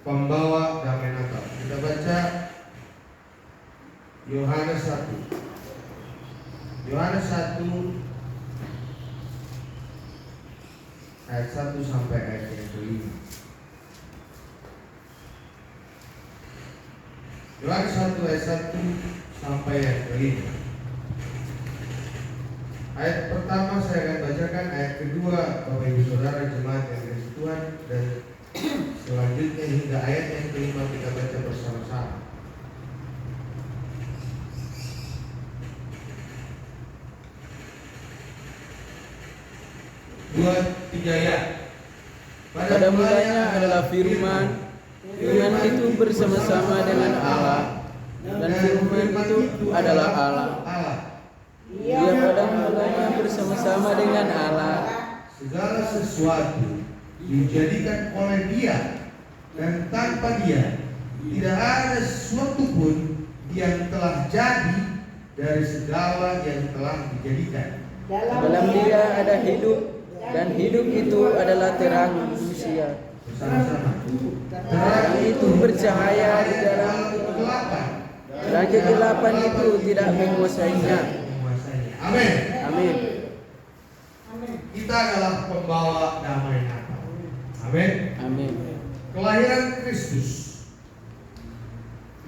pembawa damai Natal. Kita baca Yohanes 1. Yohanes 1 ayat 1 sampai ayat yang kelima. Yohanes 1 ayat 1 sampai ayat kelima. Ayat pertama saya akan bacakan, ayat kedua Bapak Ibu Saudara jemaat yang dikasihi Tuhan, dan selanjutnya hingga ayat yang kelima kita baca bersama-sama. Dua, tiga ya. Pada mulanya adalah firman. Firman itu bersama-sama dengan Allah, dan firman itu adalah Allah. Dia pada mulanya bersama-sama dengan Allah. Segala sesuatu dijadikan oleh Dia, dan tanpa Dia tidak ada sesuatu pun yang telah jadi dari segala yang telah dijadikan. Dalam Dia ada hidup, dan hidup itu adalah terang manusia. Bersama-sama. Terang itu bercahaya di dalam kegelapan. dan kegelapan itu tidak menguasainya. Amin. Amin. Kita adalah pembawa damai Natal. Amin. Amin. Kelahiran Kristus,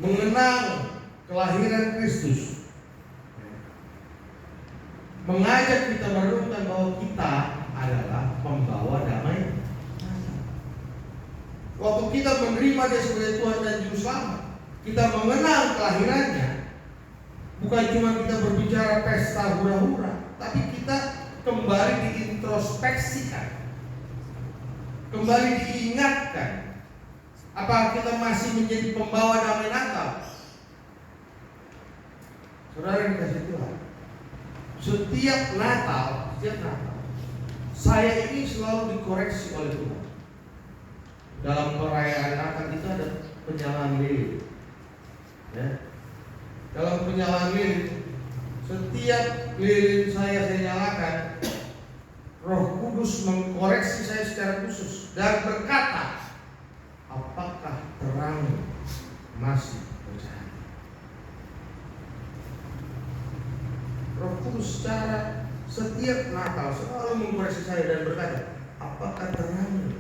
mengenang kelahiran Kristus, mengajak kita merenungkan bahwa kita adalah pembawa damai. Waktu kita menerima Dia sebagai Tuhan dan Juru Selamat, kita mengenang kelahirannya. Bukan cuma kita berbicara pesta hura-hura, tapi kita kembali diintrospeksikan, kembali diingatkan. Apa kita masih menjadi pembawa damai Natal? Saudara yang dikasihi Tuhan, setiap Natal, saya ini selalu dikoreksi oleh Tuhan. Dalam perayaan Natal kita ada penyalaan lilin, ya. Dalam penyalaan lilin, setiap lilin saya nyalakan, Roh Kudus mengkoreksi saya secara khusus dan berkata, apakah terang masih bercahaya? Roh Kudus secara setiap Natal selalu mengkoreksi saya dan berkata, apakah terang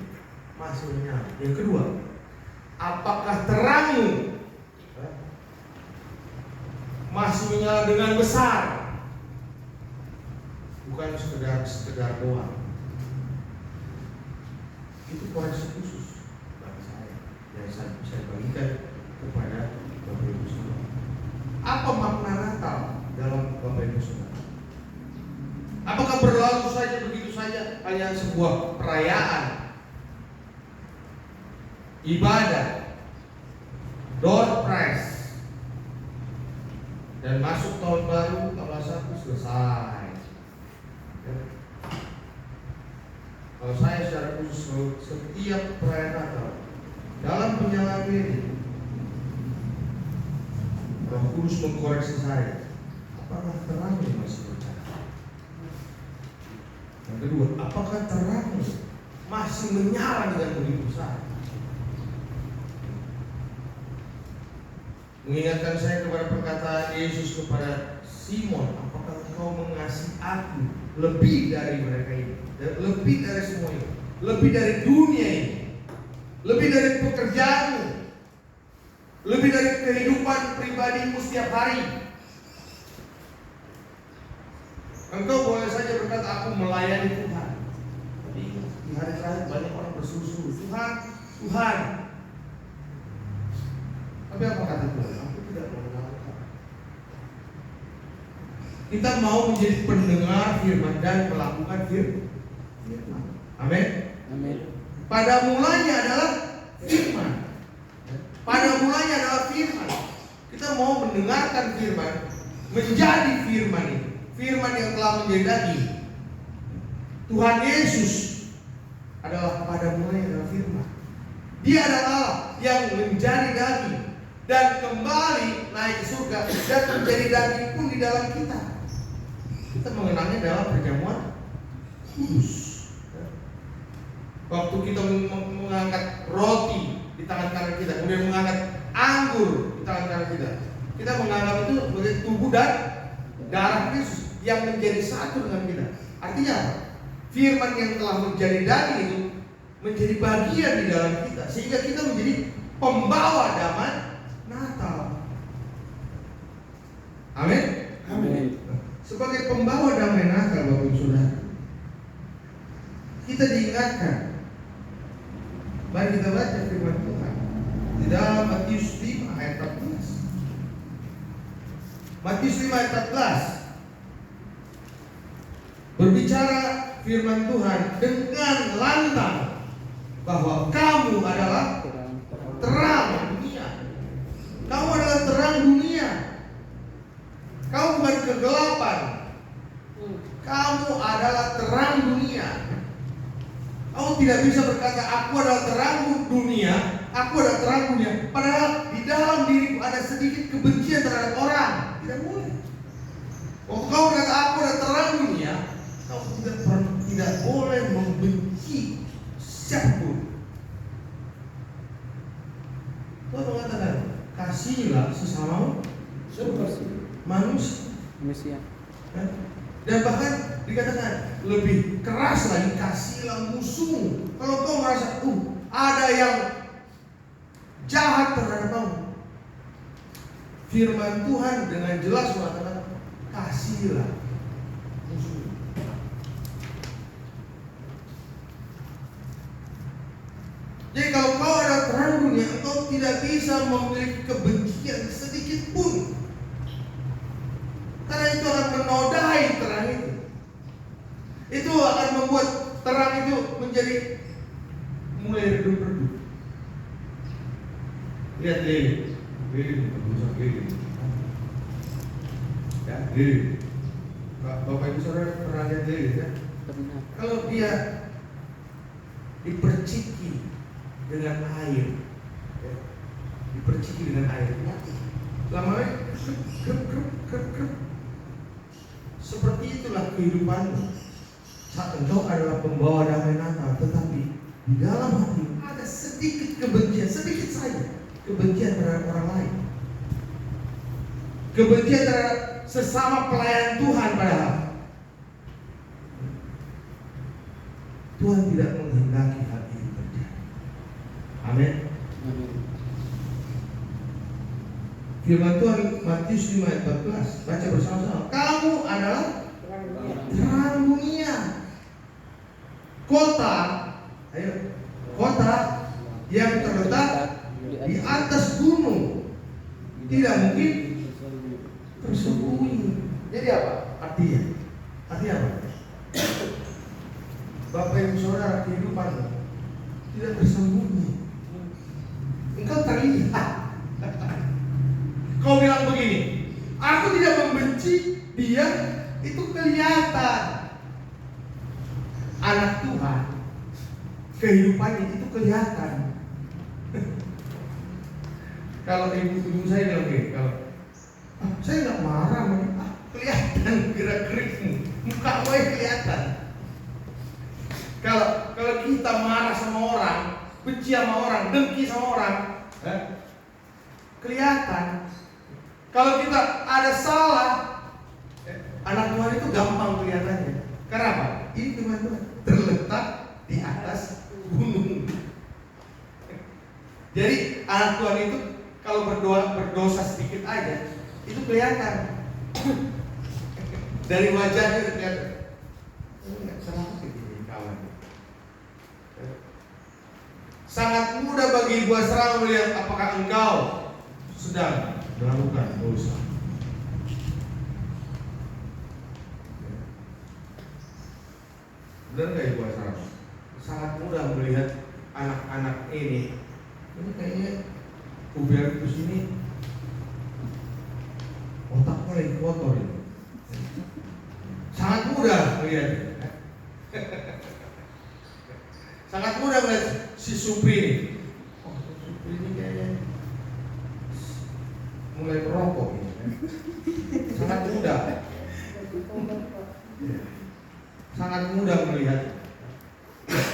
masih menyala? Yang kedua, apakah terangmu masih menyala dengan besar? Bukan sekedar doang. Itu koreksi khusus bagi saya yang saya bisa bagikan kepada Bapak Ibu Saudara. Apa makna Natal dalam Bapak Ibu Saudara? Apakah berlalu saja begitu saja, hanya sebuah perayaan, ibadah, door prize, dan masuk tahun baru tanggal 1 selesai? Kalau saya secara khusus setiap perayaan Natal dalam penyalaan lilin, Roh Kudus mengkoreksi saya, apakah terangnya masih bercahaya? Yang kedua, apakah terangnya masih menyala dengan begitu besar? Mengingatkan saya kepada perkataan Yesus kepada Simon, apakah kau mengasihi aku lebih dari mereka ini, lebih dari semua ini, lebih dari dunia ini, lebih dari pekerjaanmu, lebih dari kehidupan pribadimu setiap hari? Engkau boleh saja berkata, aku melayani Tuhan. Tapi di hari terakhir banyak orang berseru-seru, Tuhan, Tuhan. Tapi apa kata Tuhan? Aku tidak mengenal Engkau. Kita mau menjadi pendengar firman dan melakukan firman. Amin. Amin. Pada mulanya adalah firman. Pada mulanya adalah firman. Kita mau mendengarkan firman, menjadi firman ini. Firman yang telah menjadi daging. Tuhan Yesus adalah pada mulanya adalah firman. Dia adalah Allah yang menjadi daging dan kembali naik ke surga dan menjadi daging pun di dalam kita. Kita mengenangnya dalam perjamuan kudus. Waktu kita mengangkat roti di tangan kanan akal kita. Kita menganggap itu sebagai tubuh dan darah Kristus yang menjadi satu dengan kita. Artinya apa? Firman yang telah menjadi daging itu menjadi bagian di dalam kita, sehingga kita menjadi pembawa damai Natal. Amin. Amin. Sebagai pembawa damai Natal, Bapak Ibu Saudara, kita diingatkan. Mari kita baca firman Tuhan di dalam Matius 5 ayat 14. Matius 5 ayat 14 berbicara firman Tuhan dengan lantang bahwa kamu adalah terang dunia. Kamu adalah terang dunia. Kamu bukan kegelapan. Kamu adalah terang dunia. Kamu tidak bisa berkata aku adalah terang dunia, aku adalah terang dunia, padahal di dalam diriku ada sedikit kebencian terhadap orang. Tidak boleh. Waktu kamu berkata aku adalah terang dunia, kamu tidak boleh membenci siapapun. Tuhan mengatakan kasihilah sesama manusia. Dan bahkan dikatakan lebih keras lagi, kasihilah musuhmu. Kalau kau merasa ada yang jahat terhadap kamu, firman Tuhan dengan jelas mengatakan kasihilah musuhmu. Jadi kalau kau ada terang dunia, engkau tidak bisa memiliki kebencian sedikit pun, karena itu akan menodai terang itu. Itu akan membuat terang itu menjadi mulai redup-redup. Lihat lilin bukan rusak lilin. Ya, lilin. Bapak Ibu Saudara pernah lihat lilin ya? Kalau dia diperciki dengan air, ya, diperciki dengan air, mati. Lama-lama krep. Seperti itulah kehidupanmu. Saat engkau adalah pembawa damai Natal, tetapi di dalam hati ada sedikit kebencian, sedikit saja kebencian terhadap orang lain, kebencian terhadap sesama pelayan Tuhan, padahal Tuhan tidak menghendaki hal itu terjadi. Amin. Firman Tuhan Matius 5 ayat 14, baca bersama-sama. Kamu adalah terang dunia. Kota yang terletak di atas gunung tidak mungkin tersembunyi. Jadi apa? Artinya apa? Bapak Ibu Saudara, kehidupanmu tidak tersembunyi. Engkau terlihat. Kau bilang begini, aku tidak membenci dia, itu kelihatan. Anak Tuhan, kehidupannya itu kelihatan. Kalau ibu saya bilang begini, kalau saya nggak marah, kelihatan gerak-gerikmu, muka gue kelihatan. Kalau kita marah sama orang, benci sama orang, dengki sama orang, kelihatan. Kalau kita ada salah, anak Tuhan itu gampang kelihatannya. Karena apa? Ini teman-teman terletak di atas gunung. Jadi anak Tuhan itu kalau berdosa sedikit aja, itu kelihatan. Dari wajahnya itu kelihatan. Sangat mudah bagi Ibu Asra melihat apakah engkau sedang melakukan dosa. Benar nggak Ibu Asra? Sangat mudah melihat anak-anak ini kayaknya Hubertus ini otaknya lagi kotor ini. Sangat mudah melihat. Sangat mudah melihat si Supri ini. Oh, si Supri ini kayaknya mulai merokok ini. Sangat mudah. Sangat mudah melihat.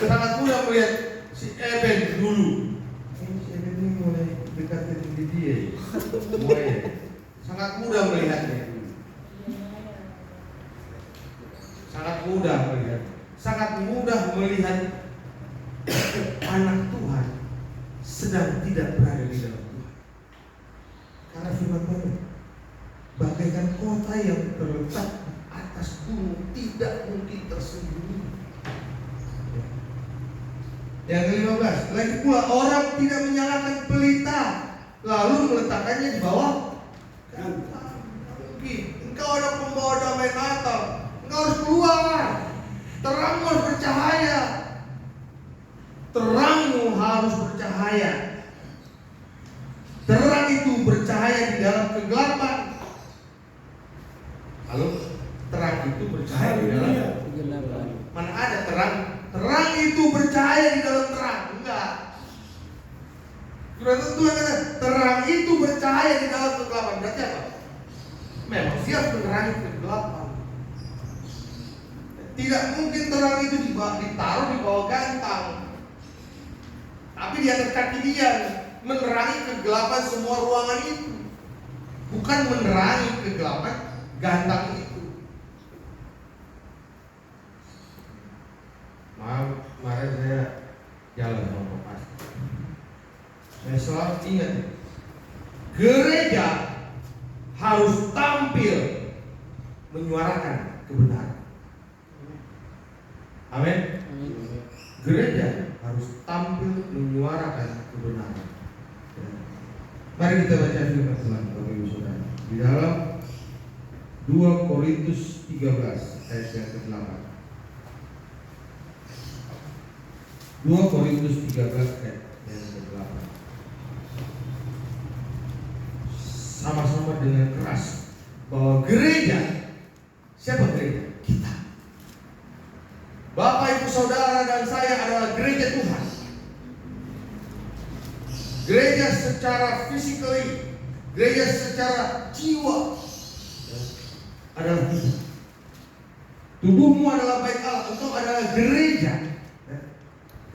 Sangat mudah melihat si Eben dulu. Ini si Eben ini mulai dekatin di dia. Semuanya sangat mudah melihatnya. Sangat mudah melihat. Sangat mudah melihat anak Tuhan sedang tidak berada di dalam Tuhan. Karena firman Tuhan bagaikan kota yang terletak atas gunung tidak mungkin tersembunyi. Yang ke-15, lagi pula orang tidak menyalakan pelita lalu meletakkannya di bawah gantang. Engkau ada pembawa damai Natal, engkau harus keluar. Terangmu harus bercahaya. Terangmu harus bercahaya. Terang itu bercahaya di dalam kegelapan. Lalu terang itu bercahaya di dalam kegelapan. Mana ada terang? Terang itu bercahaya di dalam terang. Enggak. Sudah tentu kata terang itu bercahaya di dalam kegelapan. Berarti apa? Memang siap menerangi kegelapan. Tidak mungkin terang itu ditaruh di bawah gantang, tapi di atas kaki dia menerangi kegelapan semua ruangan itu. Bukan menerangi kegelapan gantang itu. Maaf, kemarin saya jalan sama pastor. Saya selalu ingat, gereja harus tampil menyuarakan kebenaran. Amin. Gereja harus tampil menyuarakan kebenaran. Mari kita baca firman Tuhan, Bapak Ibu Saudara. Di dalam 2 Korintus 13 ayat yang ke-8. 2 Korintus 13 ayat yang ke-8. Sama-sama dengan keras bahwa gereja, siapa gereja? Kita. Bapak, Ibu, Saudara, dan saya adalah gereja Tuhan. Gereja secara physically, gereja secara jiwa adalah kita. Tubuhmu adalah bait Allah, engkau adalah gereja.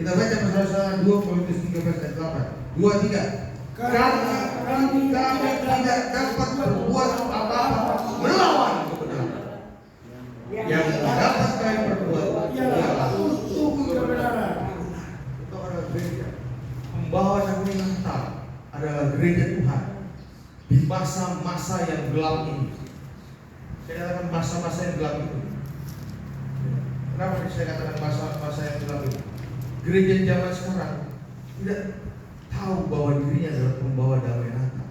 Kita baca bersama-sama 2 Korintus 13 ayat 8. 2, 3. Karena kami tidak dapat berbuat apa-apa melawan kebenaran. Yang dapat kami perbuat ialah untuk kebenaran. Itu adalah gereja. Membawa damai Natal adalah gereja Tuhan di masa-masa yang gelap ini. Saya katakan masa-masa yang gelap itu. Kenapa saya katakan masa-masa yang gelap ini? Gereja zaman sekarang tidak tahu bahwa dirinya adalah pembawa damai Natal.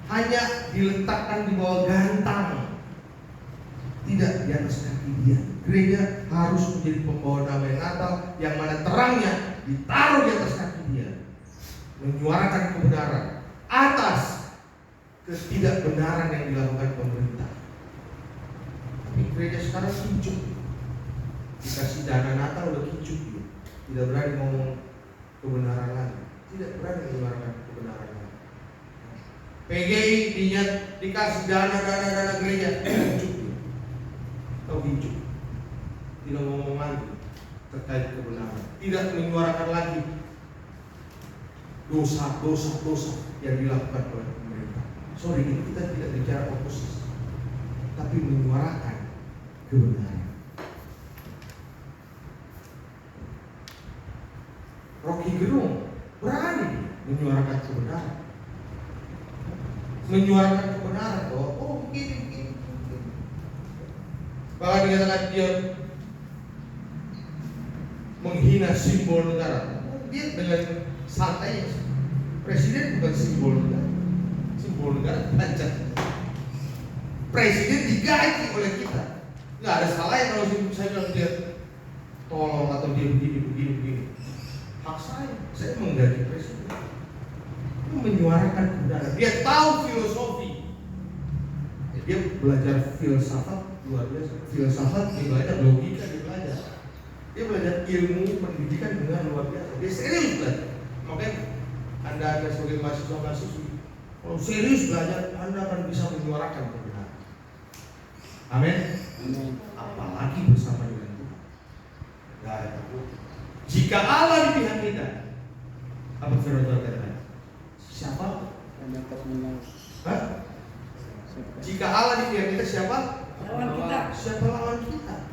Hanya diletakkan di bawah gantang, tidak di atas kaki dia. Gereja harus menjadi pembawa damai Natal yang mana terangnya ditaruh di atas kaki dia, menyuarakan kebenaran atas ketidakbenaran yang dilakukan pemerintah. Tapi gereja sekarang kincup, dikasih dana Natal udah kincup dia, tidak berani ngomong kebenaran lagi, tidak berani menyuarakan kebenaran lagi. PGI dinyat dikasih dana gereja, kincup dia, tahu kincup, tidak ngomong lagi terkait kebenaran, tidak menyuarakan lagi dosa yang dilakukan oleh pemerintah. Sorry, kita tidak bicara oposisi, tapi menyuarakan kebenaran. Rocky Gerung berani menyuarakan kebenaran, bahwa begini. Bahkan dikatakan dia menghina simbol negara. Dia dengan santai, presiden bukan simbol negara. Simbol negara pajak. Presiden digaji oleh kita. Nggak ada salahnya kalau saya bilang dia tolong atau dia begini. Hak saya menggaji presiden. Dia menyuarakan kebenaran. Dia tahu filosofi. Dia belajar filsafat luar biasa. Filsafat dia belajar, logika dia belajar. Dia belajar ilmu pendidikan dengan luar biasa. Dia serius belajar. Makanya Anda sebagai mahasiswa-mahasiswi, kalau serius belajar, Anda akan bisa menyuarakan kebenaran. Amin. Apalagi bersama dengan Tuhan. Gak ada takut. Jika Allah di pihak kita, Apa firman Tuhan katakan? Siapa? Yang dapat menang. Hah? Jika Allah di pihak kita, siapa? Lawan kita. Siapa lawan kita?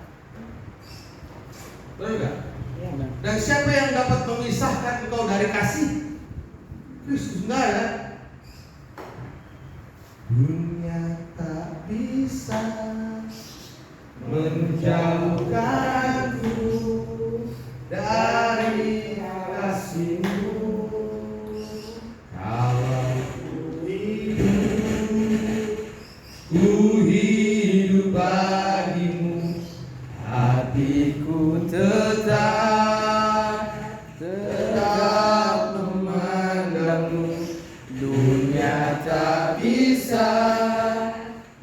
Benar nggak? Benar. Dan siapa yang dapat memisahkan engkau dari kasih? Kristus, enggak ya? Dunia tak bisa menjauhkanku dari kasih-Mu. Kalau ku hidup bagimu, hatiku tetap memandangmu. Dunia tak bisa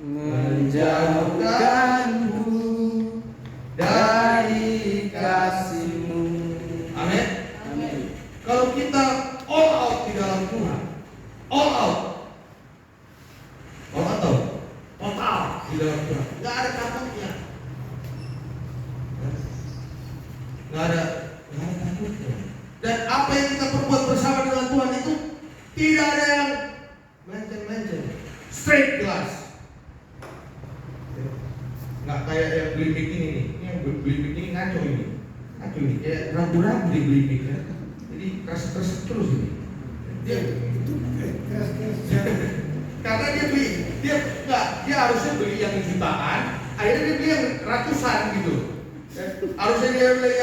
menjauhkanku dari kasih-Mu. Amin. Amin. Kalau kita all out di dalam Tuhan, all out total di dalam Tuhan, nggak ada takutnya, nggak ada takutnya. Dan apa yang kita perbuat bersama dengan Tuhan itu tidak ada yang melenceng-melenceng, straight jelas. Nggak kayak yang belibik ini nih. Ini yang belibik ini ngaco ini. Kayak ragu-ragu di belibik ya. Jadi keras-keras terus ini. Dia karena dia beli, dia harusnya beli yang jutaan, akhirnya dia beli yang ratusan gitu. Harusnya dia beli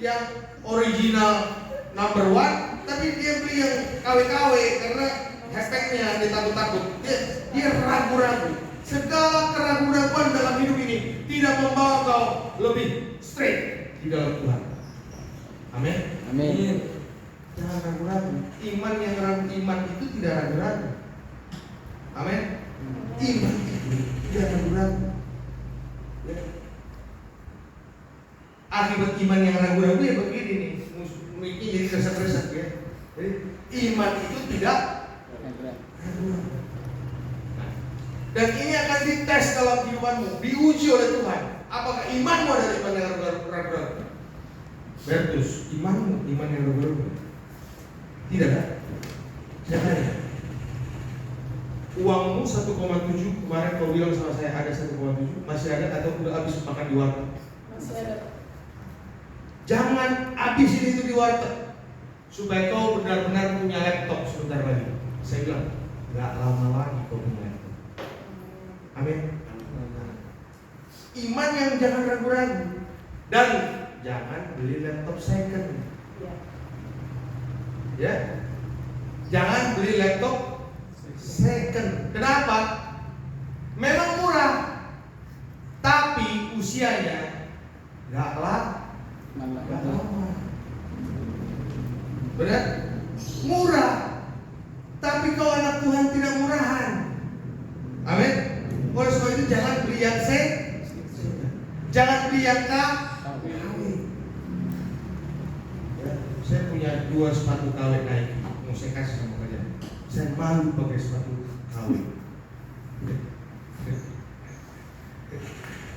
yang original number one, tapi dia beli yang KW-KW karena hashtagnya dia takut-takut. Dia ragu-ragu. Segala keraguan-raguan dalam hidup ini tidak membawa kau lebih straight di dalam Tuhan. Amin. Amin. Jangan ragu-ragu. Iman itu tidak ragu-ragu. Amin. Iman itu tidak ragu-ragu. Akibat iman yang ragu-ragu ya begini nih, mikir jadi resek-resek ya. Jadi iman itu tidak ragu-ragu. Dan ini akan dites dalam kehidupanmu, diuji oleh Tuhan. Apakah imanmu adalah iman yang ragu-ragu? Bertus, imanmu iman yang ragu-ragu? Tidak kan? Saya tanya, uangmu 1,7 kemarin kau bilang sama saya ada 1,7, masih ada atau udah habis makan di warteg? Masih ada. Jangan habisin itu di warteg supaya kau benar-benar punya laptop sebentar lagi. Saya bilang, nggak lama lagi kau punya laptop. Amin. Iman yang jangan ragu-ragu. Dan jangan beli laptop second. Ya. Jangan beli laptop second. Kenapa? Memang murah, tapi usianya nggak lama. Benar? Murah, tapi kau anak Tuhan tidak murahan. Amin. Oleh sebab itu jangan beli yang jangan beli yang KW. Ya, saya punya 2 sepatu KW Nike, mau saya kasih sama kalian. Saya malu pakai sepatu KW.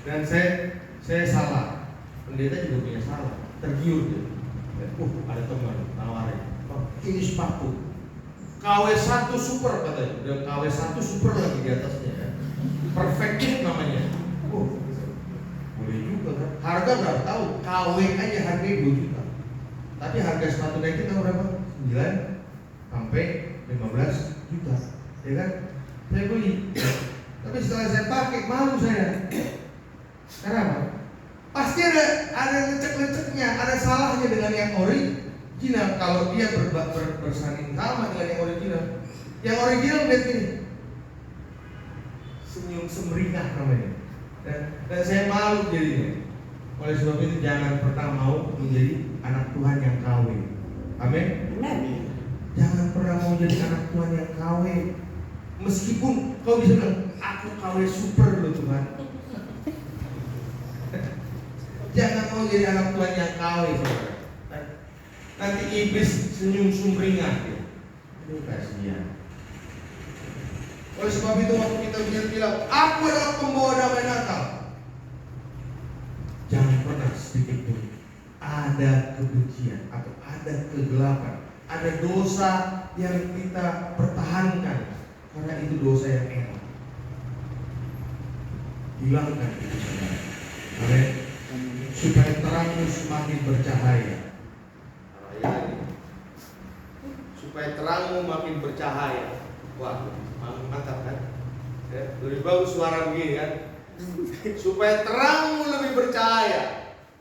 Dan saya salah. Pendeta juga punya salah. Tergiur dia. Ada teman nawarin. Ini sepatu KW1 super katanya. Udah KW1 super lagi di atasnya ya. Perfect namanya. Boleh juga kan. Harga berapa tahu? KW aja harganya 2 juta. Tapi harga sepatu Nike tahu berapa? 9 sampai 15 juta. Ya kan? Saya beli. Tapi setelah saya pakai malu saya. Kenapa? Pasti ada lecek-leceknya, ada salahnya dengan yang original. Kalau dia bersanding sama dengan yang original. Yang original lihat ini, senyum semringah namanya. Dan saya malu jadinya. Oleh sebab itu jangan pernah mau menjadi anak Tuhan yang KW. Amin. Jangan pernah mau jadi anak Tuhan yang KW. Meskipun kau bisa bilang, aku KW super loh Tuhan. Jangan mau jadi anak Tuhan yang KW, saudara. Nanti iblis senyum sumringah. Aduh kasihan. Oleh sebab itu waktu kita bilang, aku adalah pembawa damai Natal. Jangan pernah sedikit pun ada kebencian atau ada kegelapan ada dosa yang kita pertahankan karena itu dosa yang enak. Hilangkan itu saudara. Amin. Supaya terangmu semakin bercahaya. Supaya terangmu makin bercahaya. Wah, mantap kan? Ya, lebih bagus suara begini kan? Supaya terangmu lebih bercahaya.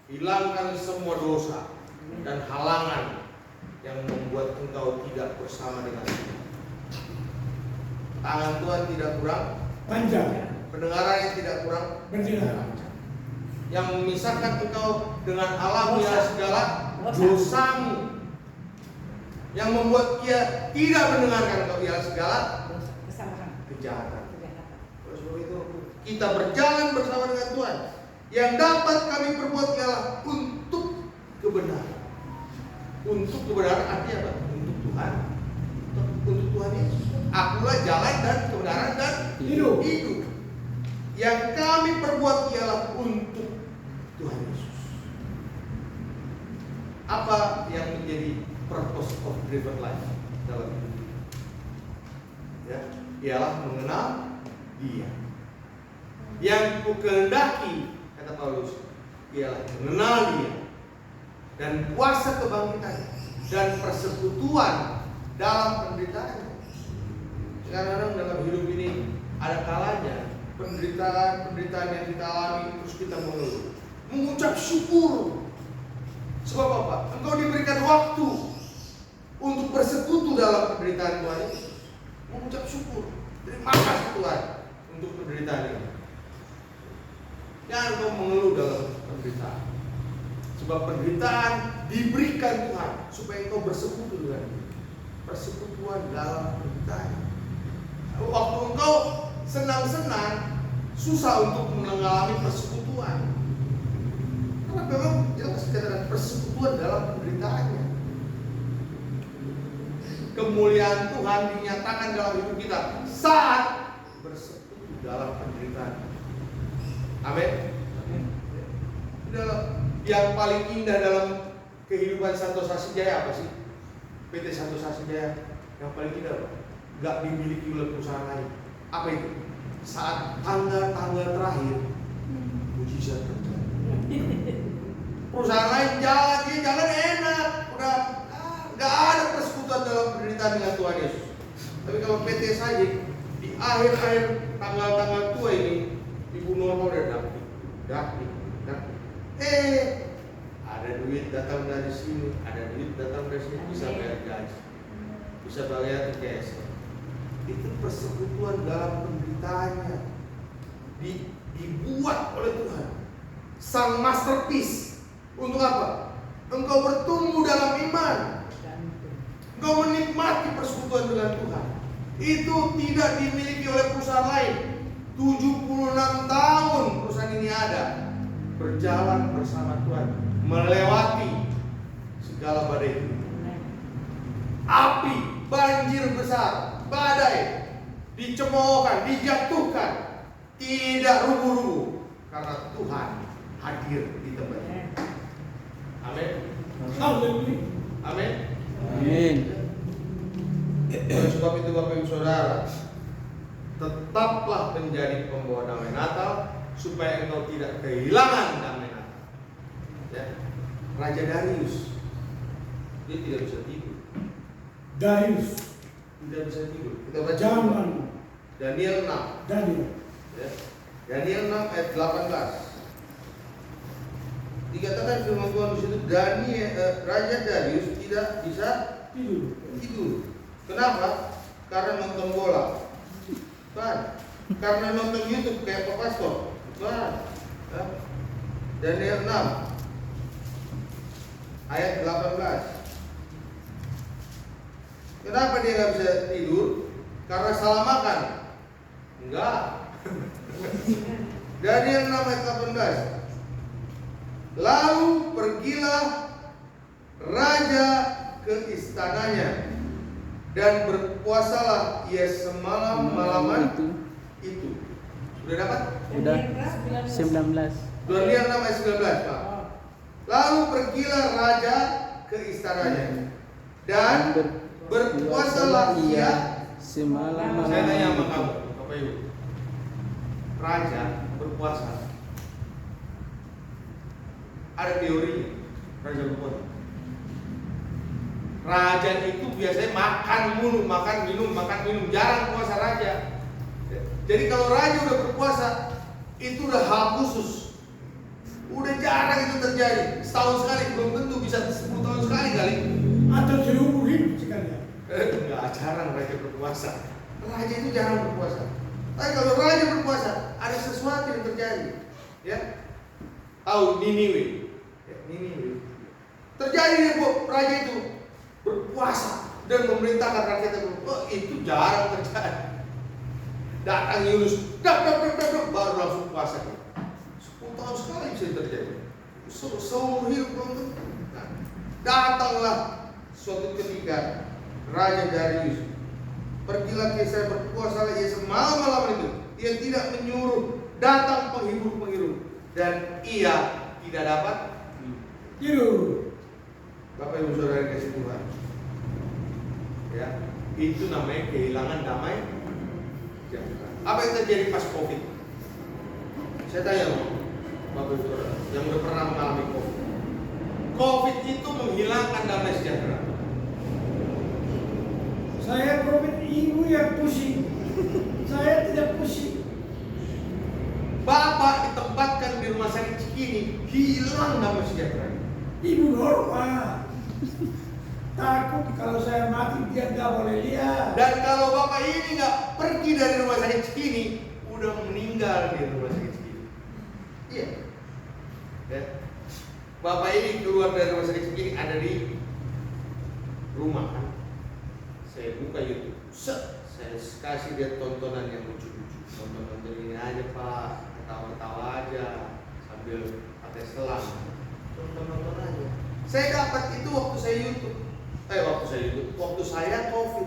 Hilangkan semua dosa dan halangan yang membuat engkau tidak bersama dengan Tuhan. Tangan Tuhan tidak kurang panjang, pendengaran yang tidak kurang berjalan, yang memisahkan engkau dengan Allah ya segala dosamu, yang membuat Ia tidak mendengarkan engkau ya segala kejahatan. Oleh sebab itu kita berjalan bersama dengan Tuhan. Yang dapat kami perbuat ialah untuk kebenaran. Untuk kebenaran artinya apa? Untuk Tuhan. Untuk Tuhan Yesus. Akulah jalan dan kebenaran dan hidup. Yang kami perbuat ialah untuk Tuhan Yesus. Apa yang menjadi purpose of driven life dalam hidup? Ya, ialah mengenal Dia. Yang ku kehendaki, kata Paulus, ialah mengenal Dia dan kuasa kebangkitan dan persekutuan dalam penderitaan. Kadang-kadang dalam hidup ini ada kalanya penderitaan yang kita alami terus kita mengeluh, mengucap syukur. Sebab apa? Engkau diberikan waktu untuk bersekutu dalam penderitaan Tuhan ini. Mengucap syukur. Terima kasih Tuhan untuk penderitaan ini. Jangan engkau mengeluh dalam penderitaan. Sebab penderitaan diberikan Tuhan supaya engkau bersekutu dengan Dia. Persekutuan dalam penderitaan. Waktu engkau senang-senang, susah untuk mengalami persekutuan. Karena memang jelas dikatakan persekutuan dalam penderitaannya. Kemuliaan Tuhan dinyatakan dalam hidup kita saat bersekutu dalam penderitaan. Amin. Yang paling indah dalam kehidupan Santosa Sriwijaya apa sih? PT Santosa Sriwijaya yang paling indah apa? Gak dimiliki oleh perusahaan lain. Apa itu? Saat tanggal-tanggal terakhir mujizat terjadi. Perusahaan lain jalan enak, udah gak ada persekutuan dalam penderitaan dengan Tuhan Yesus. Tapi kalau PT saja di akhir-akhir tanggal-tanggal tua ini, Ibu Norma udah dapet. Ada duit datang dari sini, ada duit datang dari sini, bisa bayar gaji, bisa bayar cash. Itu persekutuan dalam penderitaannya dibuat oleh Tuhan. Sang masterpiece. Untuk apa? Engkau bertumbuh dalam iman. Engkau menikmati persekutuan dengan Tuhan. Itu tidak dimiliki oleh perusahaan lain. 76 tahun perusahaan ini ada, berjalan bersama Tuhan, melewati segala badai hidup. Api, banjir besar, badai, dicemoohkan, dijatuhkan, tidak rubuh-rubuh karena Tuhan hadir di tempat ini. Amin. Amin. Amin. Oleh sebab itu Bapak Ibu Saudara, tetaplah menjadi pembawa damai Natal supaya engkau tidak kehilangan damai Natal. Ya. Raja Darius, dia tidak bisa tidur. Darius Tidak bisa tidur. Kita baca zaman Daniel 6. Ya. Daniel 6 ayat 18. Dikatakan firman Tuhan di situ, Raja Darius tidak bisa tidur. Kenapa? Karena nonton bola. Bukan. Karena nonton YouTube kayak Pak Pastor. Bukan. Ya. Daniel 6 ayat 18. Kenapa dia nggak bisa tidur? Karena salah makan? Enggak. Daniel 6 ayat 18. Lalu pergilah raja ke istananya dan berpuasalah ia semalam-malaman itu. Sudah dapat? Sudah 19. Daniel 6 ayat 19, Pak. Lalu pergilah raja ke istananya dan berpuasalah ia semalam-malam. Saya tanya sama kamu, Bapak Ibu. Raja berpuasa. Ada teorinya, raja berpuasa. Raja itu biasanya makan minum, jarang puasa raja. Jadi kalau raja udah berpuasa, itu udah hal khusus. Udah jarang itu terjadi. Setahun sekali, belum tentu bisa 10 tahun sekali kali. Atau seumur hidup sekalian. Enggak, jarang raja berpuasa. Raja itu jarang berpuasa. Tapi kalau raja berpuasa, ada sesuatu yang terjadi. Ya, tahu Niniwe? Ya, Niniwe. Terjadi nih, raja itu berpuasa dan memerintahkan rakyatnya. Oh, itu jarang terjadi. Datang Yunus, baru langsung puasa. 10 tahun sekali bisa terjadi. Seumur hidup belum tentu. Nah, datanglah suatu ketika Raja Darius, pergilah ke Israel, berpuasalah ia semalam-malam itu. Ia tidak menyuruh datang penghibur-penghibur, dan ia tidak dapat Tidur. Bapak Ibu Saudara kasih Tuhan. Ya, itu namanya kehilangan damai. Apa yang terjadi pas COVID? Saya tanya loh, Bapak Ibu Saudara yang udah pernah mengalami COVID. COVID itu menghilangkan damai sejahtera. Saya COVID, ibu yang pusing. Saya tidak pusing. Bapak ditempatkan di rumah sakit Cikini, hilang damai sejahtera. Ibu normal. Takut kalau saya mati dia nggak boleh lihat. Dan kalau Bapak ini nggak pergi dari rumah sakit Cikini, udah meninggal di rumah sakit Cikini. Iya. Ya. Bapak ini keluar dari rumah sakit Cikini, ada di rumah kan. Saya buka YouTube, saya kasih dia tontonan yang lucu-lucu. Tonton ini aja Pak, ketawa-ketawa aja sambil pakai selang. Tonton aja. Saya dapat itu waktu saya YouTube. Waktu saya COVID.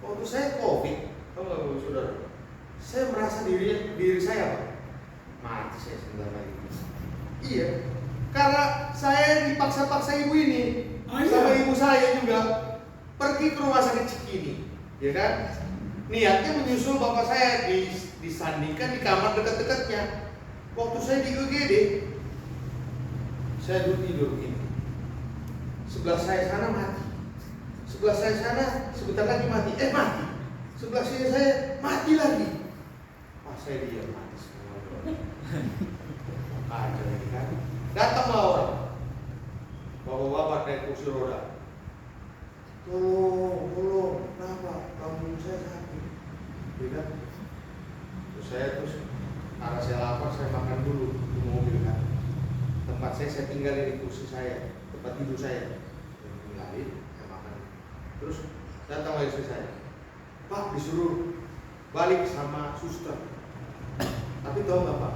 Waktu saya COVID, tahu nggak Bapak Saudara? Saya merasa diri saya Pak, mati saya sebentar lagi. Iya, karena saya dipaksa-paksa ibu ini, sama ibu saya juga pergi ke rumah sakit Cikini, ya kan? Niatnya menyusul bapak saya disandingkan di kamar dekat-dekatnya. Waktu saya di UGD, saya duduk tidur begini. Sebelah saya sana mati. Sebelah saya sana sebentar lagi mati. Mati. Sebelah sini saya mati lagi. Pas saya diam mati semua. Ada lagi kan? Datanglah orang. Bapak-bapak naik kursi roda. Tolong, kenapa? Lambung saya sakit. Ya kan? Terus karena saya lapar, saya makan dulu di mobil kan. Tempat saya tinggalin di kursi saya, tempat tidur saya. Saya tinggalin, saya makan. Terus datang lagi istri saya. Pak, disuruh balik sama suster. Tapi tahu nggak Pak?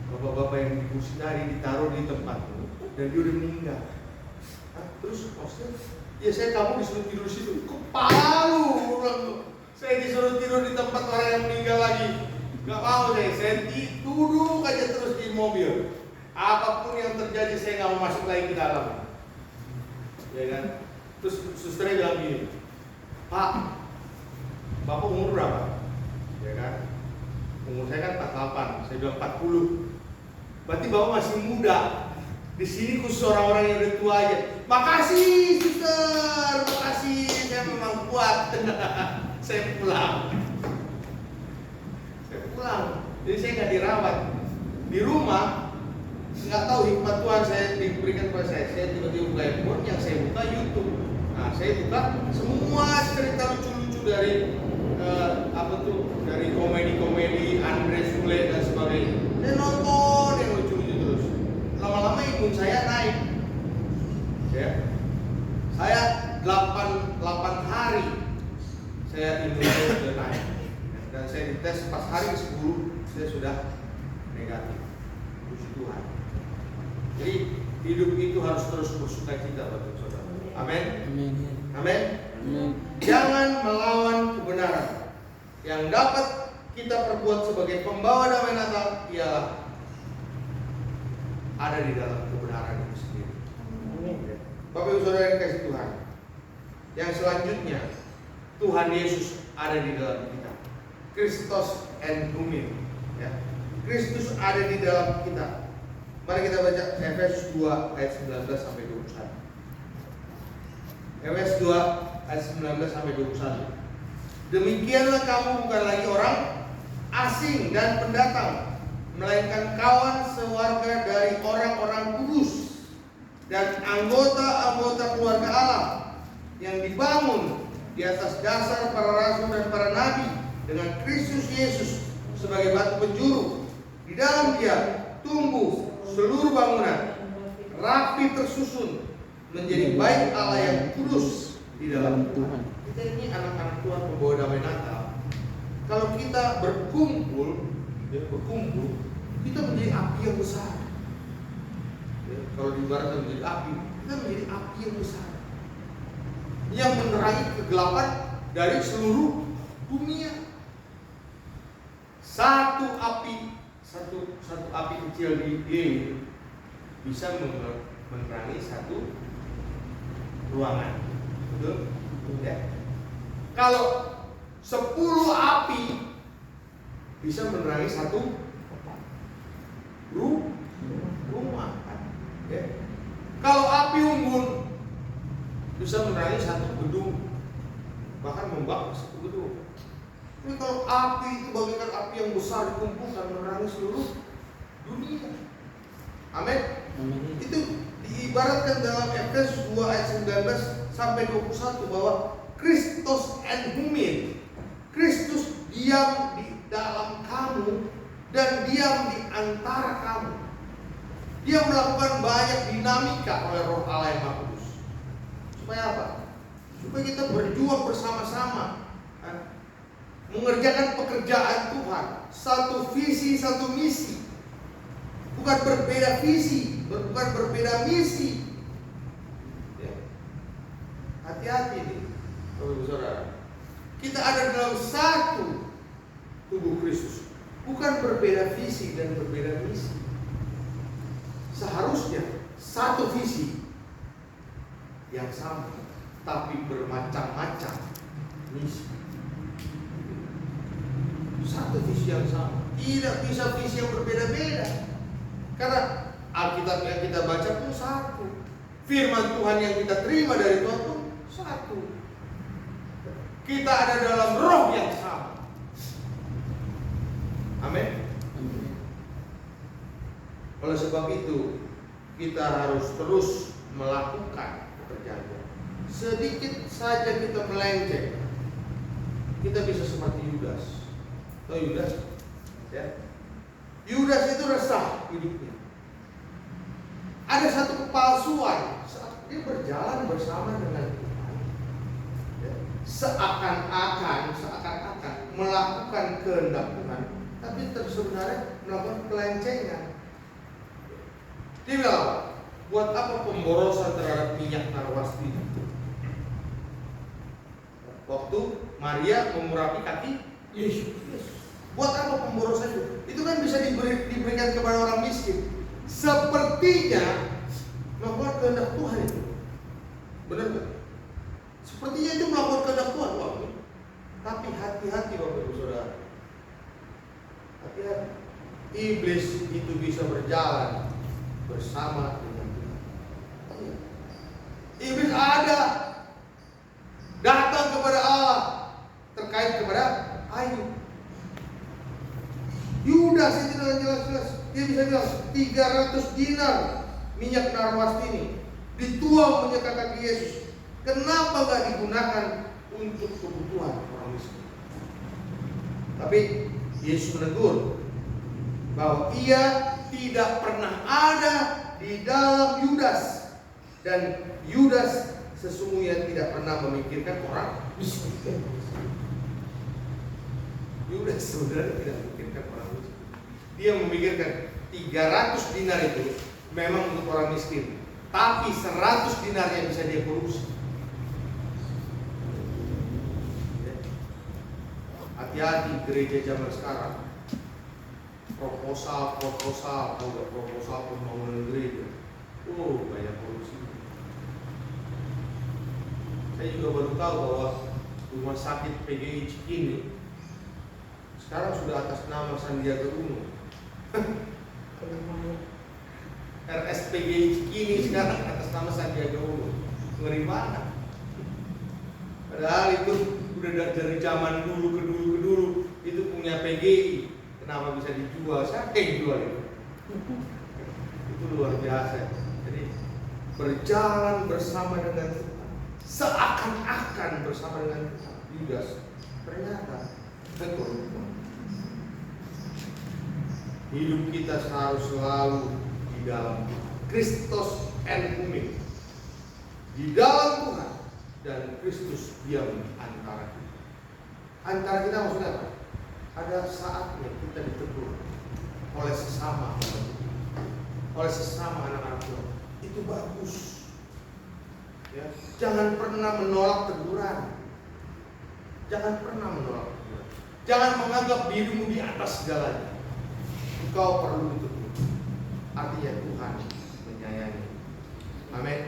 Bapak-bapak yang di kursi tadi ditaruh di tempatmu dan dia udah meninggal. Terus maksudnya? Ya kamu disuruh tidur di situ. Kepala lu orang tuh. Saya disuruh tidur di tempat orang yang meninggal lagi. Gak mau saya duduk aja terus di mobil. Apapun yang terjadi saya nggak mau masuk lagi ke dalam. Ya kan? Terus susternya bilang gini, Pak, Bapak umur berapa? Ya kan? Umur saya kan 48, saya bilang 40. Berarti Bapak masih muda. Di sini khusus orang-orang yang udah tua aja. Makasih suster, makasih, saya memang kuat. Saya pulang. Jadi saya nggak dirawat di rumah. Nggak tahu hikmat Tuhan saya diberikan kepada saya. Saya tiba-tiba buka handphone, yang saya buka YouTube. Nah, saya buka semua cerita lucu-lucu dari dari komedi-komedi Andre Sule dan sebagainya. Saya nonton yang lucu-lucu terus. Lama-lama imun saya naik. Ya. Saya 8 hari saya imun saya sudah naik. Dan saya dites pas hari ke-10 saya sudah negatif. Puji Tuhan. Jadi hidup itu harus terus bersukacita Bapak Saudara. Amin. Amin. Jangan melawan kebenaran. Yang dapat kita perbuat sebagai pembawa damai Natal ialah ada di dalam kebenaran itu sendiri. Bapak Ibu Saudara yang kasih Tuhan, Yang selanjutnya, Tuhan Yesus ada di dalam kita. Kristus and Humin. Ya. Kristus ada di dalam kita. Mari kita baca Efesus 2 ayat 19 sampai 21. Efesus 2 ayat 19 sampai 21. Demikianlah kamu bukan lagi orang asing dan pendatang, melainkan kawan sewarga dari orang-orang kudus dan anggota-anggota keluarga Allah yang dibangun di atas dasar para rasul dan para nabi dengan Kristus Yesus sebagai batu penjuru. Di dalam Dia tumbuh seluruh bangunan rapi tersusun menjadi bait Allah yang kudus di dalam Tuhan. Kita ini anak-anak Tuhan pembawa damai Natal. Kalau kita berkumpul, kita menjadi api yang besar. Ya, kalau diibaratkan menjadi api, kita menjadi api yang besar yang menerangi kegelapan dari seluruh dunia. Satu api kecil di lilin bisa menerangi satu ruangan. Betul? Ya. Kalau 10 api bisa menerangi satu rumah. Ya. Kalau api unggun bisa menerangi satu gedung, bahkan membakar satu gedung. Tapi kalau api itu bagaikan api yang besar dikumpulkan menerangi seluruh dunia. Amin. Itu diibaratkan dalam Efesus 2 ayat 19 sampai 21 bahwa Kristus and Humin. Kristus diam di dalam kamu dan diam di antara kamu. Dia melakukan banyak dinamika oleh Roh Allah yang Maha Kudus. Supaya apa? Supaya kita berjuang bersama-sama, mengerjakan pekerjaan Tuhan. Satu visi, satu misi. Bukan berbeda visi, bukan berbeda misi. Ya. Hati-hati nih, saudara. Kita ada dalam satu tubuh Kristus, bukan berbeda visi dan berbeda misi. Seharusnya satu visi yang sama, tapi bermacam-macam misi. Satu visi yang sama, tidak bisa visi yang berbeda-beda. Karena Alkitab yang kita baca pun satu, firman Tuhan yang kita terima dari Tuhan pun satu. Kita ada dalam roh yang sama. Amin. Oleh sebab itu kita harus terus melakukan pekerjaan. Sedikit saja kita melenceng, kita bisa seperti Yudas. Tahu Yudas? Ya. Yudas itu resah hidupnya. Ada satu kepalsuan saat dia berjalan bersama dengan Tuhan. Ya. Seakan-akan melakukan kehendak Tuhan, tapi sebenarnya melakukan kelencengan. Dia bilang, buat apa pemborosan terhadap minyak narwasti? Waktu Maria memurapi kaki Yesus. Buat apa pemborosan itu? Itu kan bisa diberikan kepada orang miskin. Sepertinya melakukan kehendak Tuhan itu. Benar kan? Sepertinya itu melakukan kehendak Tuhan. Tapi hati-hati Bapak Ibu Saudara. Hati-hati. Iblis itu bisa berjalan bersama dengan Tuhan. Iblis ada datang kepada Allah terkait kepada Ayub. Yudas itu dengan jelas-jelas dia bisa bilang 300 dinar minyak narwasti ini dituang minyak kaki Yesus. Kenapa nggak digunakan untuk kebutuhan orang miskin? Tapi Yesus menegur bahwa ia tidak pernah ada di dalam Yudas, dan Yudas sesungguhnya tidak pernah memikirkan orang miskin. Yudas sebenarnya tidak memikirkan orang miskin. Dia memikirkan 300 dinar itu memang untuk orang miskin, tapi 100 dinarnya bisa dia korupsi. Hati-hati gereja zaman sekarang. Proposal pembangunan gereja. Banyak korupsi. Saya juga baru tahu bahwa rumah sakit PGI Cikini sekarang sudah atas nama Sandiaga Uno. RSPGI Cikini sekarang atas nama Sandiaga Uno. Ngeri banget. Padahal itu udah dari zaman dulu ke dulu itu punya PGI. Kenapa bisa dijual? Siapa yang jual itu? Itu luar biasa. Jadi berjalan bersama dengan Tuhan, seakan-akan bersama dengan Tuhan. Yudas ternyata berkorban. Hidup kita harus selalu di dalam Kristus and Umi, di dalam Tuhan, dan Kristus diam antara kita. Antara kita maksudnya apa? Ada saatnya kita ditegur oleh sesama anak-anak Tuhan. Itu bagus. Ya, jangan pernah menolak teguran. Jangan pernah menolak teguran. Jangan menganggap dirimu di atas segalanya. Engkau perlu ditegur. Artinya Tuhan menyayangi. Amin.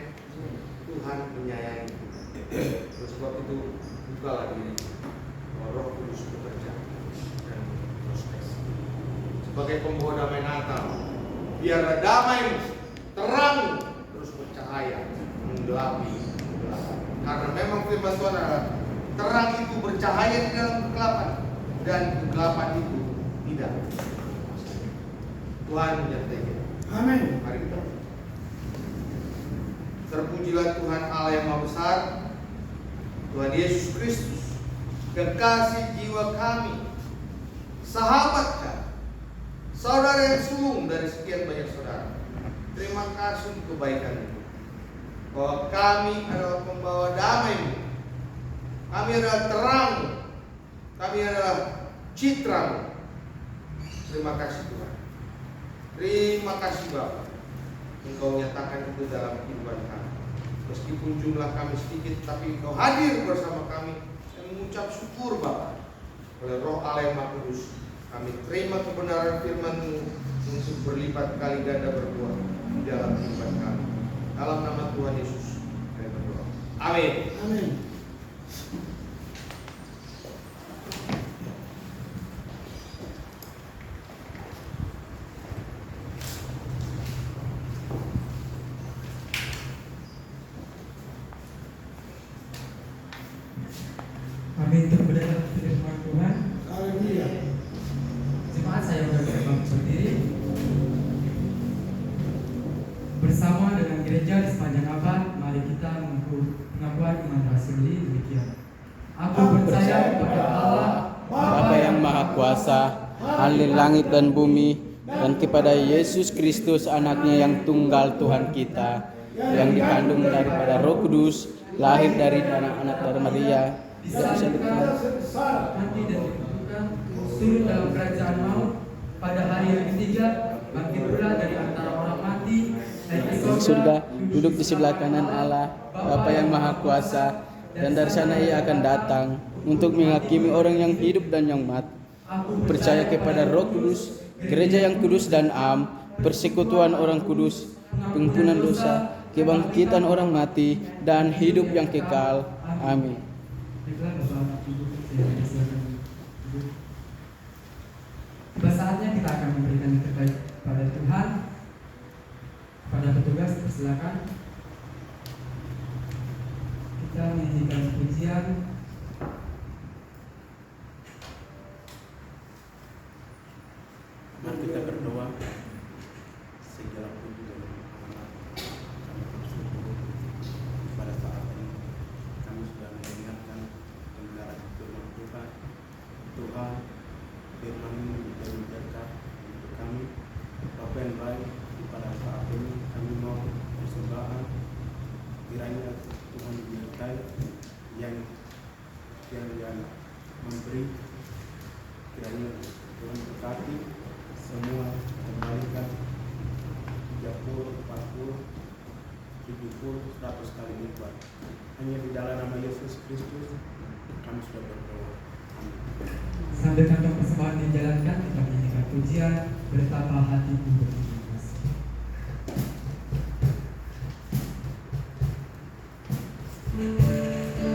Tuhan menyayangi. Oleh sebab itu bukalah diri. Roh Kudus bekerja dan proses. Sebagai pembawa damai Natal, biarlah damai terang terus bercahaya menggelapi kegelapan. Karena memang firman Tuhan adalah terang itu bercahaya di dalam kegelapan dan kegelapan itu tidak. Tuhan menyertai kita. Amin. Mari kita. Terpujilah Tuhan Allah yang Maha Besar, Tuhan Yesus Kristus, kekasih jiwa kami, sahabat kami, saudara yang sulung dari sekian banyak saudara. Terima kasih untuk kebaikan-Mu, bahwa kami adalah pembawa damai-Mu, kami adalah terang, kami adalah citra-Mu. Terima kasih Tuhan. Terima kasih Bapa, Engkau nyatakan itu dalam kehidupan kami. Meskipun jumlah kami sedikit, tapi Engkau hadir bersama kami dan mengucap syukur Bapa. Oleh Roh Allah yang Maha Kudus, kami terima kebenaran firman-Mu untuk berlipat kali ganda berbuah di dalam kehidupan kami. Dalam nama Tuhan Yesus kami berdoa. Amin. Amin. Amin. Terberdalam firman Tuhan. Haleluya. Jemaat, saya sudah berbangkit berdiri bersama dengan gereja di sepanjang abad. Mari kita pengakuan iman rasuli demikian. Aku percaya kepada Allah, Bapa yang Maha Kuasa, Ahli langit dan bumi, dan kepada Yesus Kristus anaknya yang tunggal Tuhan kita, yang dikandung daripada Roh Kudus, lahir dari anak dari Maria, tidak bisa dikenal, mati dan dikuburkan, turun dalam kerajaan maut, pada hari yang ketiga bangkit pula dari antara orang mati, naik ke di surga, duduk di sebelah kanan Allah, Bapa yang Maha Kuasa, dan dari sana Ia akan datang untuk menghakimi orang yang hidup dan yang mati. Percaya kepada Roh Kudus, gereja yang kudus dan am, persekutuan orang kudus, pengampunan dosa, kebangkitan orang mati, dan hidup yang kekal. Amin. Baiklah Bapak Ibu, saya persilakan duduk. Tiba saatnya kita akan memberikan yang terbaik pada Tuhan. Pada petugas persilakan. Kita menyanyikan pujian. Mari kita berdoa. Segala puji dan hormat kami bersyukur pada saat ini kami sudah mendengarkan pembenaran firman Tuhan. Tuhan, firman-Mu menjadi berkat untuk kami. Bapa yang baik, pada saat ini kami mau persembahan, kiranya Tuhan menyertai yang memberi, kiranya Tuhan berkati semua, kembalikan 30, 40, 70, 100 kali lipat. Hanya di dalam nama Yesus Kristus kami sudah berdoa. Amin. Sambil kantong persembahan dijalankan, kita menyanyikan pujian Betapa Hatiku Berterima Kasih. Thank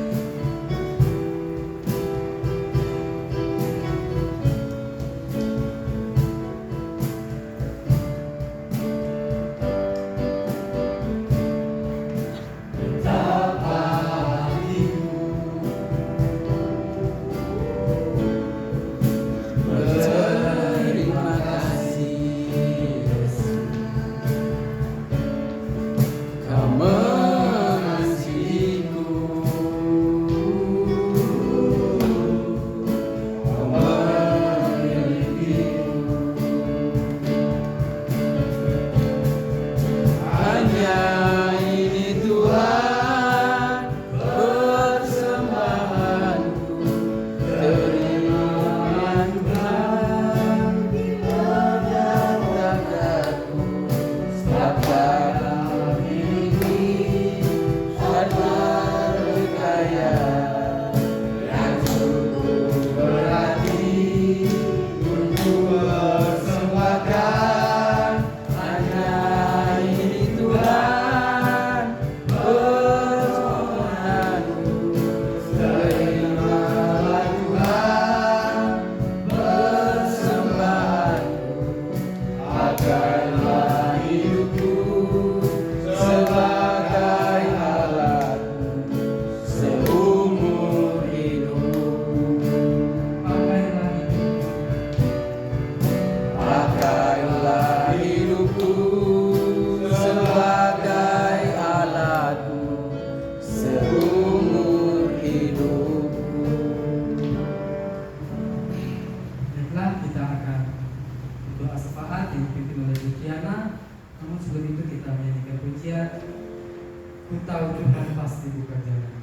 pujian. Ku tahu Tuhan pasti buka jalan.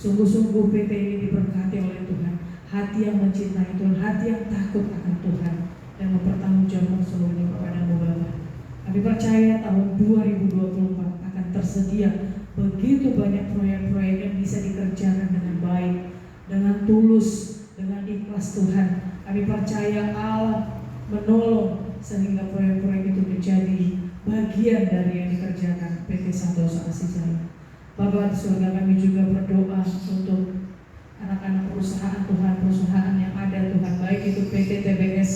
Sungguh-sungguh PT ini diberkati oleh Tuhan. Hati yang mencintai Tuhan, hati yang takut akan Tuhan, dan mempertanggungjawabkan seluruhnya kepada-Mu Bapa. Kami percaya tahun 2024 akan tersedia begitu banyak proyek-proyek yang bisa dikerjakan dengan baik, dengan tulus, dengan ikhlas Tuhan. Kami percaya Allah menolong sehingga proyek-proyek itu menjadi bagian dari yang dikerjakan PT Santosa Kasih Jaya. Bapa di surga, kami juga berdoa untuk anak-anak perusahaan Tuhan, perusahaan yang ada Tuhan, baik itu PT TBS,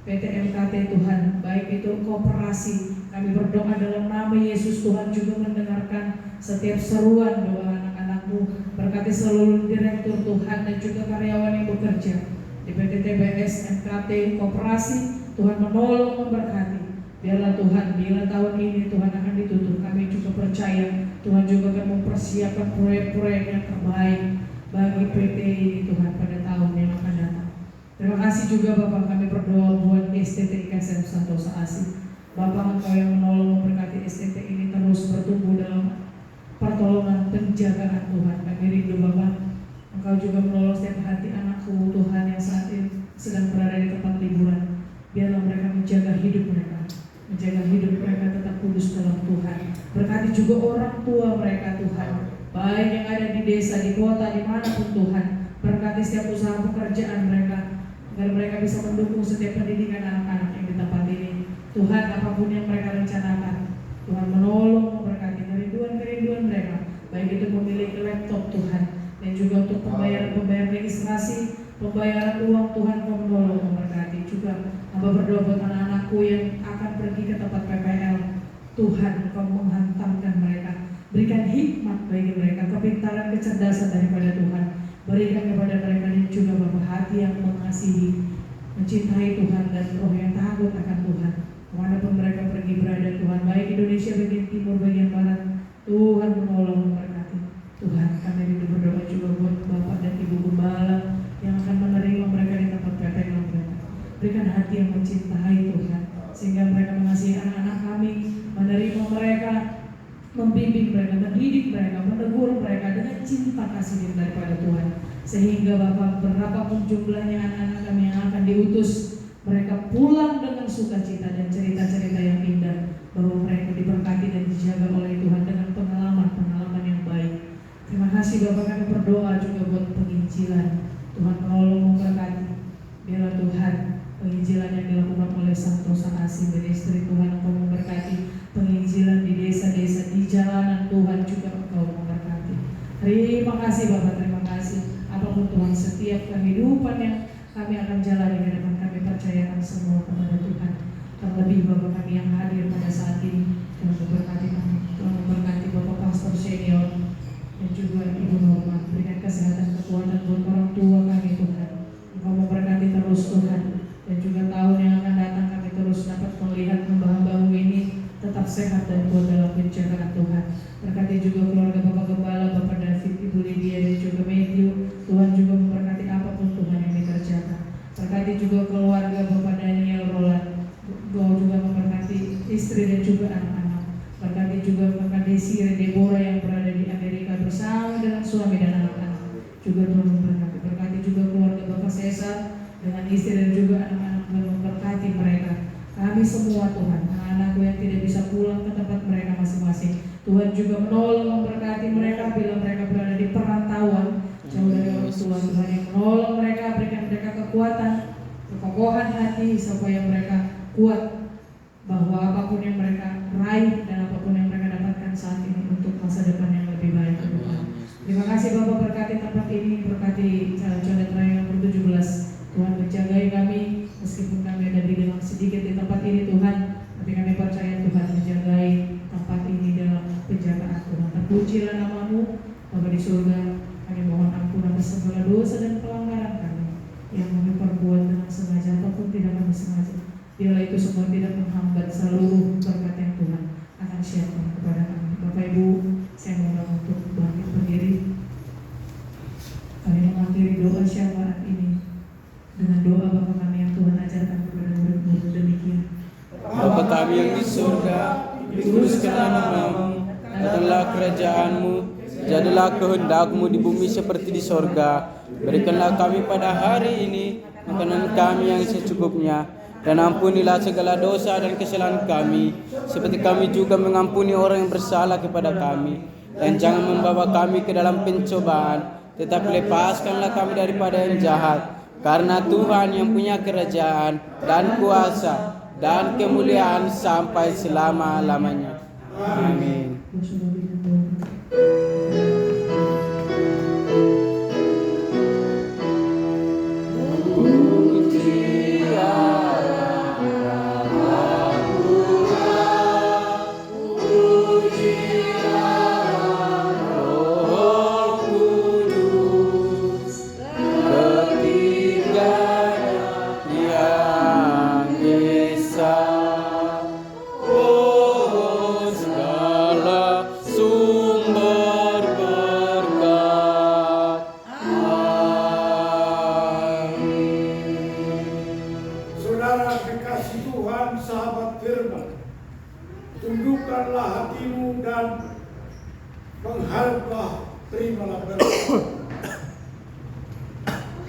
PT MKT Tuhan, baik itu koperasi. Kami berdoa dalam nama Yesus, Tuhan juga mendengarkan setiap seruan doa anak-anak-Mu. Berkati seluruh direktur Tuhan dan juga karyawan yang bekerja di PT TBS, MKT, koperasi. Tuhan menolong, memberkati. Biarlah Tuhan, bila tahun ini Tuhan akan ditutup, kami juga percaya Tuhan juga akan mempersiapkan proyek-proyek yang terbaik bagi PT ini Tuhan pada tahun yang akan datang. Terima kasih juga Bapak, kami berdoa buat STT IKSM Santosa Asih. Bapak, Engkau yang menolong, memberkati STT ini terus bertumbuh dalam pertolongan penjagaan Tuhan. Kami rindu Bapak, Engkau juga menolong setiap hati anakku Tuhan yang saat ini sedang berada di tempat liburan. Biarlah mereka menjaga hidup mereka tetap kudus dalam Tuhan. Berkati juga orang tua mereka Tuhan, baik yang ada di desa, di kota, dimanapun Tuhan. Berkati setiap usaha pekerjaan mereka, agar mereka bisa mendukung setiap pendidikan anak-anak yang di tempat ini. Tuhan, apapun yang mereka rencanakan, Tuhan menolong, memberkati kerinduan mereka, baik itu memiliki laptop Tuhan, dan juga untuk pembayaran registrasi, pembayaran uang Tuhan, Kau menolong, memberkati juga. Hamba berdoa buat anak-anakku yang akan pergi ke tempat PPL. Tuhan, Kau menghantamkan mereka, berikan hikmat bagi mereka, kepintaran, kecerdasan daripada Tuhan. Berikan kepada mereka dan juga Bapa hati yang mengasihi, mencintai Tuhan, dan roh yang takut akan Tuhan. Kemanapun mereka pergi berada Tuhan, baik Indonesia bagian timur, bagian barat, Tuhan menolong, memberkati. Tuhan, kami rindu berdoa juga buat Bapak dan Ibu Gembala yang akan menerima mereka di tempat PPL mereka. Berikan hati yang mencintai Tuhan, sehingga mereka mengasihi anak-anak kami, menerima mereka, membimbing mereka, mendidik mereka, menegur mereka dengan cinta kasih daripada Tuhan. Sehingga Bapak, berapapun jumlahnya anak-anak kami yang akan diutus, mereka pulang dengan sukacita dan cerita-cerita yang indah, bahwa mereka diberkati dan dijaga oleh Tuhan dengan pengalaman-pengalaman yang baik. Terima kasih Bapak, kami berdoa juga buat penginjilan. Tuhan menolong, memberkati. Biarlah Tuhan, penginjilan yang dilakukan oleh Santosa Asih dan istri Tuhan, Engkau memberkati. Penginjilan di desa-desa, di jalanan Tuhan juga Engkau memberkati. Terima kasih Bapak, terima kasih. Apapun Tuhan, setiap kehidupan yang kami akan jalani ke depan, kami percayakan semua kepada Tuhan. Terlebih Bapak kami yang hadir pada saat ini, Tuhan memberkati kami. Tuhan memberkati Bapak Pastor Senior dan juga Ibu Norma. Berikan kesehatan, kekuatan buat orang tua kami Tuhan. Engkau memberkati terus Tuhan. Dan juga tahun yang akan datang kami terus dapat melihat hamba-hamba-Mu ini tetap sehat dan kuat dalam penjagaan Tuhan. Berkati juga keluarga Bapak Gembala, Bapak David, Ibu Lydia dan juga Matthew. Tuhan juga memberkati apapun Tuhan yang dikerjakan. Berkati juga keluarga Bapak Daniel Roland. Engkau juga memberkati istri dan juga anak-anak. Berkati juga Bapak Desire Deborah yang berada di Amerika bersama dengan suami dan anak-anak. Juga Tuhan memberkati. Berkati juga keluarga Bapak Cesar dengan istri dan juga anak-anak. Tuhan memberkati mereka. Kami semua Tuhan, anak-anakku yang tidak bisa pulang ke tempat mereka masing-masing, Tuhan juga menolong, memberkati mereka bila mereka berada di perantauan jauh dari orang tua. Tuhan yang menolong mereka, berikan mereka kekuatan, kekokohan hati supaya mereka kuat bahwa apapun yang mereka raih dan apapun yang mereka dapatkan saat ini untuk masa depan yang lebih baik. Terima kasih Bapak, berkati tempat ini, berkati Codet Raya nomor 17. Tuhan menjagai kami, meskipun kami ada di dalam sedikit di tempat ini Tuhan, tapi kami percaya Tuhan menjagai tempat ini dalam penjagaan Tuhan. Terpujilah nama-Mu, Bapa di surga. Kami mohon ampunan atas segala dosa dan pelanggaran kami yang kami perbuat dengan sengaja ataupun tidak kami sengaja. Biarlah itu semua tidak menghambat seluruh berkat yang Tuhan akan siapkan kepada kami. Bapak Ibu, saya mohon untuk bangkit berdiri. Kami mengakhiri doa syafaat ini dengan doa Bapa kami yang Tuhan ajarkan kepada murid-murid demikian. Bapa kami yang di surga, dikuduskanlah nama-Mu, datanglah kerajaan-Mu, jadilah kehendak-Mu di bumi seperti di sorga. Berikanlah kami pada hari ini makanan kami yang secukupnya, dan ampunilah segala dosa dan kesalahan kami, seperti kami juga mengampuni orang yang bersalah kepada kami. Dan jangan membawa kami ke dalam pencobaan, tetapi lepaskanlah kami daripada yang jahat. Karena Tuhan yang punya kerajaan dan kuasa dan kemuliaan sampai selama-lamanya. Amin. Saudara kekasih Tuhan, sahabat firman, tundukkanlah hatimu dan mengharaplah, terimalah berkat.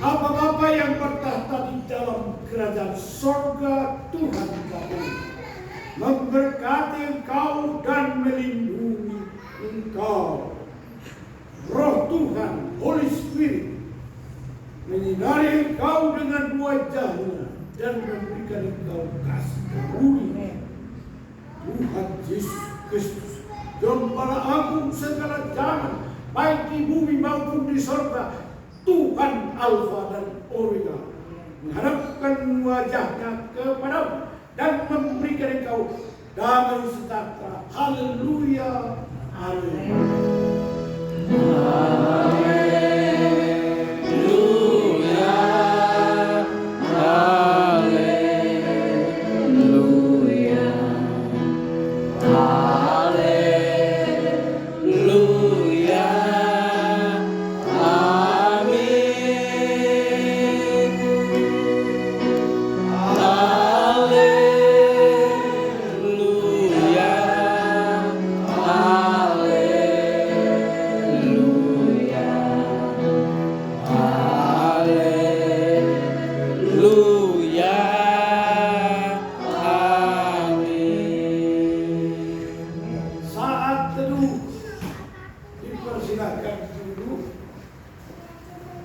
Apa-apa yang bertahta di dalam kerajaan sorga Tuhan kamu, memberkati engkau dan melindungi engkau. Roh Tuhan, Holy Spirit, menyinari engkau dengan wajahnya dan memberikan engkau kasih karunia. Tuhan Yesus Kristus, Gembala Agung segala zaman, baik di bumi maupun di sorga, Tuhan Alfa dan Omega, mengharapkan wajahnya kepadamu dan memberikan engkau damai sejahtera. Haleluya. Amin.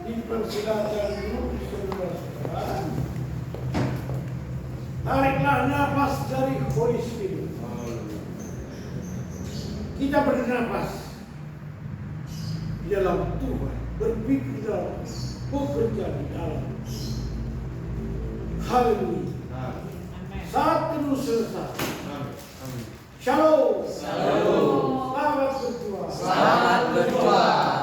Dipersilakan dulu, saudara-saudara. Tariklah nafas dari Holy Spirit. Kita bernapas di dalam Tuhan, berpikir di dalam, bekerja di dalam. Haleluya. Saat teduh selesai. Shalom. Shalom. Selamat berdoa. Selamat berdoa.